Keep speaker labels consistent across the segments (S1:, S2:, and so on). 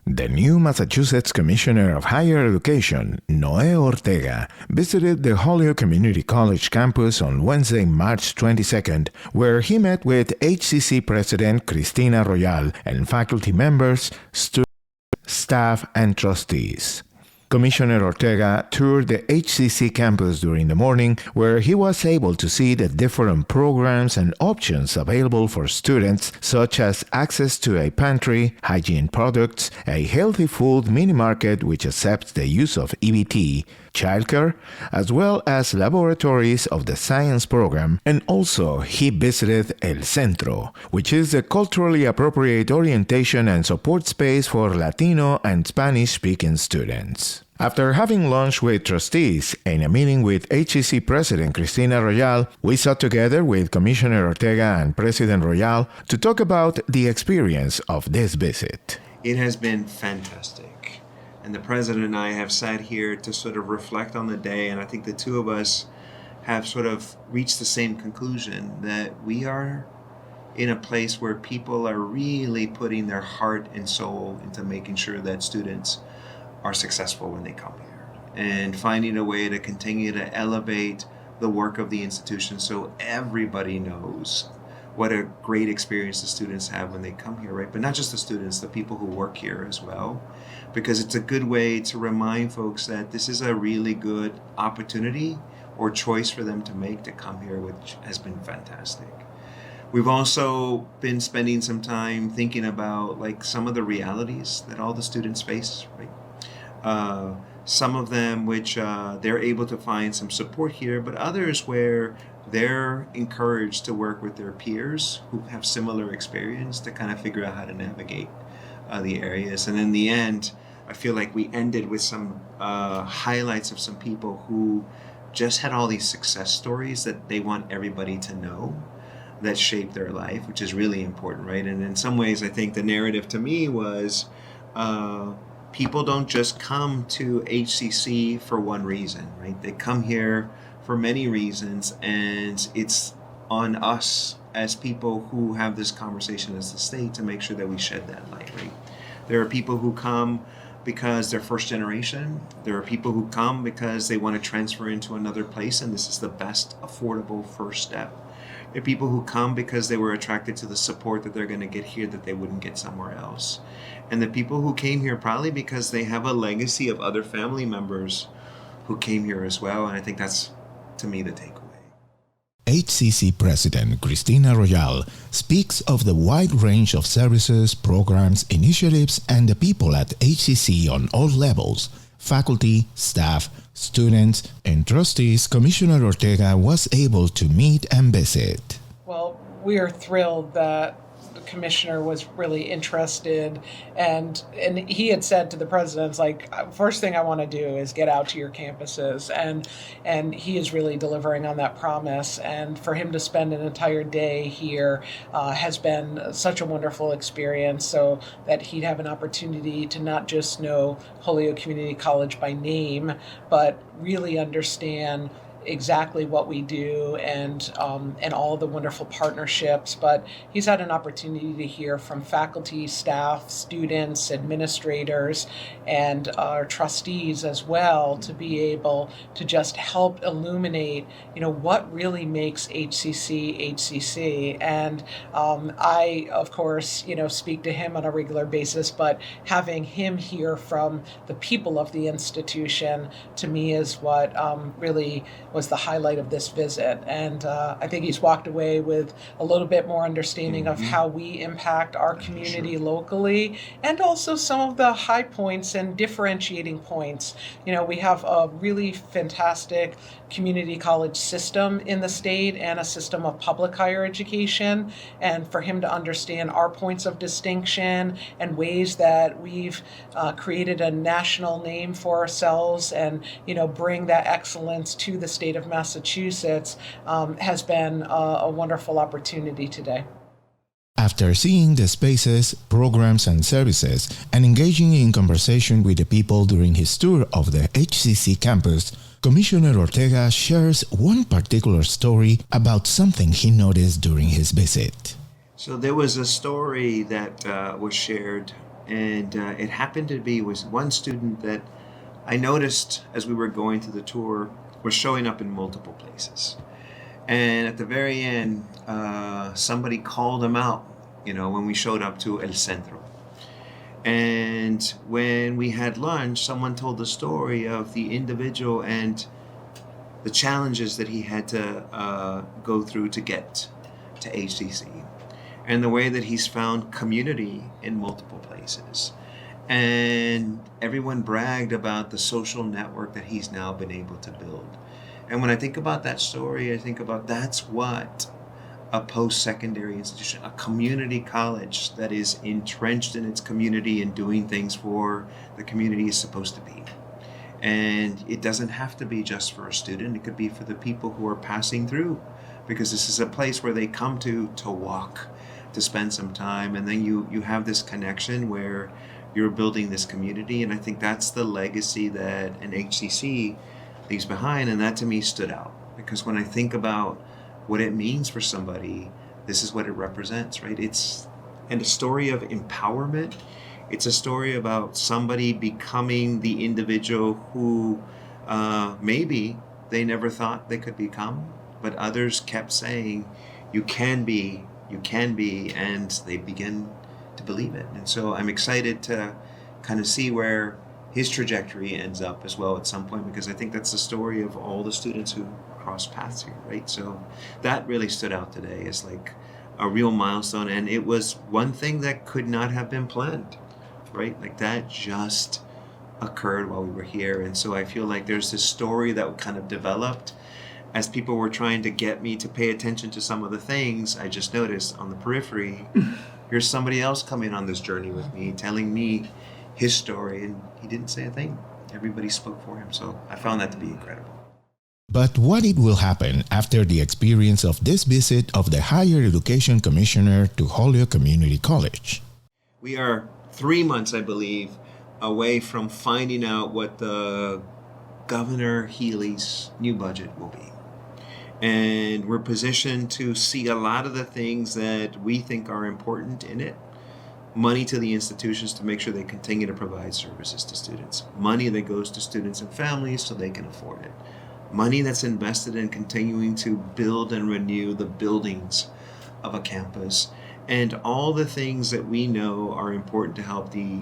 S1: The new Massachusetts Commissioner of Higher Education, Noe Ortega, visited the Holyoke Community College campus on Wednesday, March 22nd, where he met with HCC President Christina Royal and faculty members, students, staff, and trustees. Commissioner Ortega toured the HCC campus during the morning, where he was able to see the different programs and options available for students, such as access to a pantry, hygiene products, a healthy food mini-market which accepts the use of EBT, childcare, as well as laboratories of the science program, and also he visited El Centro, which is the culturally appropriate orientation and support space for Latino and Spanish-speaking students. After having lunch with trustees and a meeting with HCC President Christina Royal, we sat together with Commissioner Ortega and President Royal to talk about the experience of this visit.
S2: It has been fantastic. And the President and I have sat here to sort of reflect on the day, and I think the two of us have sort of reached the same conclusion that we are in a place where people are really putting their heart and soul into making sure that students are successful when they come here, and finding a way to continue to elevate the work of the institution so everybody knows what a great experience the students have when they come here, right? But not just the students, the people who work here as well, because it's a good way to remind folks that this is a really good opportunity or choice for them to make to come here, which has been fantastic. We've also been spending some time thinking about like some of the realities that all the students face, right? Some of them which they're able to find some support here, but others where they're encouraged to work with their peers who have similar experience to kind of figure out how to navigate the areas. And in the end, I feel like we ended with some highlights of some people who just had all these success stories that they want everybody to know that shaped their life, which is really important, right? And in some ways, I think the narrative to me was people don't just come to HCC for one reason, right? They come here for many reasons, and it's on us as people who have this conversation as the state to make sure that we shed that light, right? There are people who come because they're first generation. There are people who come because they want to transfer into another place, and this is the best affordable first step. There are people who come because they were attracted to the support that they're going to get here that they wouldn't get somewhere else. And the people who came here probably because they have a legacy of other family members who came here as well. And I think that's, to me, the takeaway.
S1: HCC President Christina Royal speaks of the wide range of services, programs, initiatives, and the people at HCC on all levels. Faculty, staff, students, and trustees Commissioner Ortega was able to meet and visit.
S3: Well, we are thrilled that the commissioner was really interested, and he had said to the president, like, first thing I want to do is get out to your campuses, and he is really delivering on that promise. And for him to spend an entire day here has been such a wonderful experience, so that he'd have an opportunity to not just know Holyoke Community College by name, but really understand exactly what we do and all the wonderful partnerships. But he's had an opportunity to hear from faculty, staff, students, administrators, and our trustees as well, to be able to just help illuminate, what really makes HCC HCC. And I, of course, speak to him on a regular basis, but having him hear from the people of the institution, to me, is what really was the highlight of this visit. And I think he's walked away with a little bit more understanding of how we impact our community locally, and also some of the high points and differentiating points. We have a really fantastic community college system in the state and a system of public higher education, and for him to understand our points of distinction and ways that we've created a national name for ourselves and bring that excellence to the state of Massachusetts has been a wonderful opportunity today.
S1: After seeing the spaces, programs, and services, and engaging in conversation with the people during his tour of the HCC campus, Commissioner Ortega shares one particular story about something he noticed during his visit.
S2: So there was a story that was shared And it happened to be was one student that I noticed as we were going through the tour was showing up in multiple places. And at the very end, somebody called him out, when we showed up to El Centro. And when we had lunch, someone told the story of the individual and the challenges that he had to go through to get to HCC, and the way that he's found community in multiple places. And everyone bragged about the social network that he's now been able to build. And when I think about that story, I think about that's what a post-secondary institution, a community college that is entrenched in its community and doing things for the community is supposed to be. And it doesn't have to be just for a student. It could be for the people who are passing through, because this is a place where they come to walk, to spend some time. And then you have this connection where you're building this community. And I think that's the legacy that an HCC leaves behind. And that to me stood out, because when I think about what it means for somebody, this is what it represents, right? It's a story of empowerment. It's a story about somebody becoming the individual who maybe they never thought they could become, but others kept saying, you can be, and they begin to believe it. And so I'm excited to kind of see where his trajectory ends up as well at some point, because I think that's the story of all the students who cross paths here, right? So that really stood out today as like a real milestone, and it was one thing that could not have been planned, right? Like that just occurred while we were here. And so I feel like there's this story that kind of developed as people were trying to get me to pay attention to some of the things. I just noticed on the periphery, here's somebody else coming on this journey with me, telling me his story, and he didn't say a thing. Everybody spoke for him. So I found that to be incredible.
S1: But what it will happen after the experience of this visit of the Higher Education Commissioner to Holyoke Community College?
S2: We are 3 months, I believe, away from finding out what the Governor Healy's new budget will be. And we're positioned to see a lot of the things that we think are important in it. Money to the institutions to make sure they continue to provide services to students. Money that goes to students and families so they can afford it. Money that's invested in continuing to build and renew the buildings of a campus, and all the things that we know are important to help the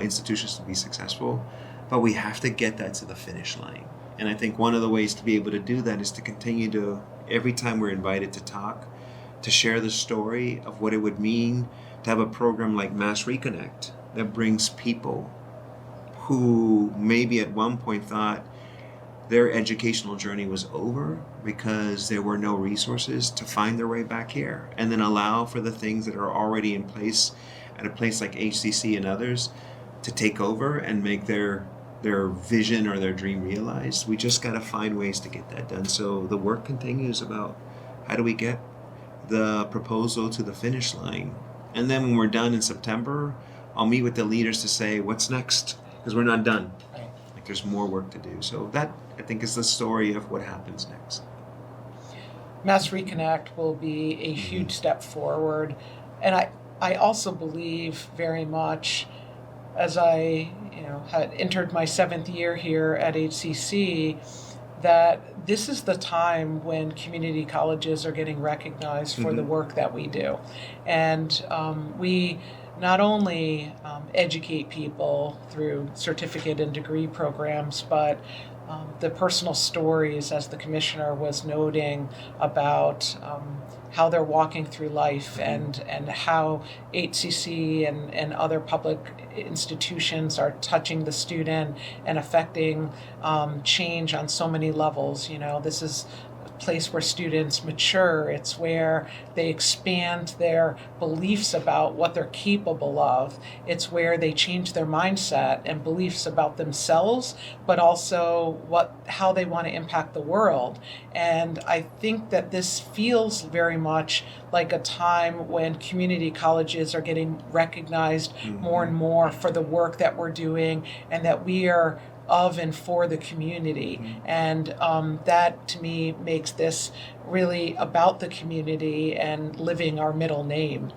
S2: institutions to be successful. But we have to get that to the finish line. And I think one of the ways to be able to do that is to continue to, every time we're invited to talk, to share the story of what it would mean to have a program like Mass Reconnect that brings people who maybe at one point thought their educational journey was over because there were no resources to find their way back here, and then allow for the things that are already in place at a place like HCC and others to take over and make their vision or their dream realized. We just got to find ways to get that done. So the work continues about how do we get the proposal to the finish line. And then when we're done in September, I'll meet with the leaders to say what's next, because we're not done. Like there's more work to do. So that, I think, is the story of what happens next.
S3: Mass Reconnect will be a huge step forward. And I also believe very much, as I had entered my 7th year here at HCC, that this is the time when community colleges are getting recognized for the work that we do. And we not only educate people through certificate and degree programs, but the personal stories, as the commissioner was noting, about how they're walking through life, and how HCC and other public institutions are touching the student and affecting change on so many levels. This is place where students mature. It's where they expand their beliefs about what they're capable of. It's where they change their mindset and beliefs about themselves, but also how they want to impact the world. And I think that this feels very much like a time when community colleges are getting recognized more and more for the work that we're doing, and that we are of and for the community. And that to me makes this really about the community and living our middle name.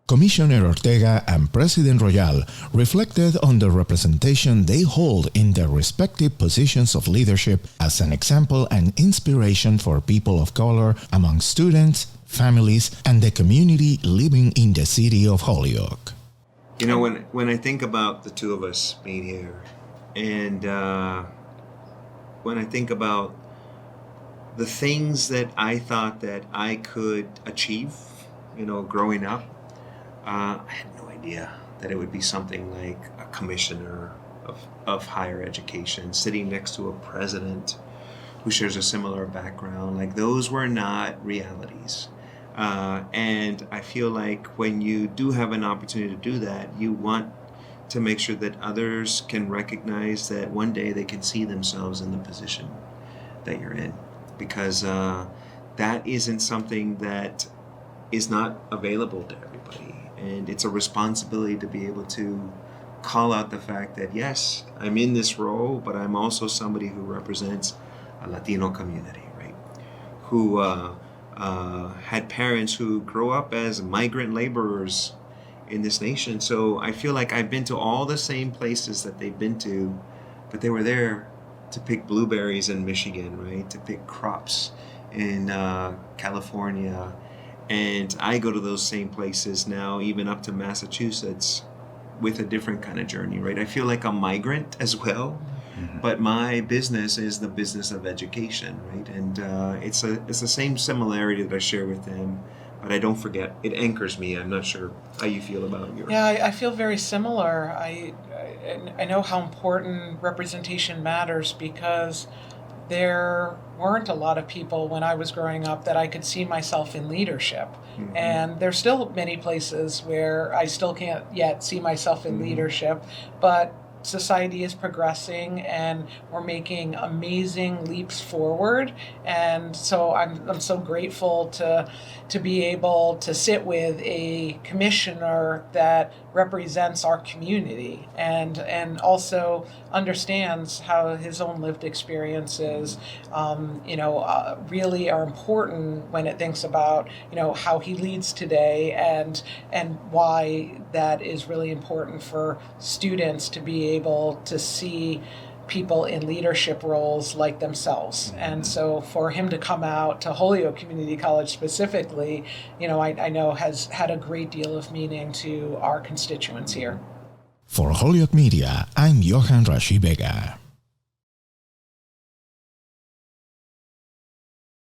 S1: Commissioner Ortega and President Royal reflected on the representation they hold in their respective positions of leadership as an example and inspiration for people of color among students, families, and the community living in the city of Holyoke.
S2: You know, when I think about the two of us being here, and when I think about the things that I thought that I could achieve, you know, growing up, I had no idea that it would be something like a commissioner of higher education, sitting next to a president who shares a similar background. Like, those were not realities. And I feel like when you do have an opportunity to do that, you want to make sure that others can recognize that one day they can see themselves in the position that you're in. Because that isn't something that is not available to everybody. And it's a responsibility to be able to call out the fact that, yes, I'm in this role, but I'm also somebody who represents a Latino community, right? Who had parents who grew up as migrant laborers in this nation. So I feel like I've been to all the same places that they've been to, but they were there to pick blueberries in Michigan, right? To pick crops in California. And I go to those same places now, even up to Massachusetts, with a different kind of journey, right? I feel like a migrant as well, but my business is the business of education, right? And it's the same similarity that I share with them, but I don't forget. It anchors me. I'm not sure how you feel about it.
S3: Yeah, I feel very similar. I know how important representation matters, because there weren't a lot of people when I was growing up that I could see myself in leadership. Mm-hmm. And there's still many places where I still can't yet see myself in leadership, but society is progressing and we're making amazing leaps forward. And so I'm so grateful to be able to sit with a commissioner that represents our community and also understands how his own lived experiences really are important when it thinks about how he leads today and why that is really important for students to be able to see people in leadership roles like themselves. Mm-hmm. And so for him to come out to Holyoke Community College specifically, I know has had a great deal of meaning to our constituents here.
S1: For Holyoke Media, I'm Johan Rashi Vega.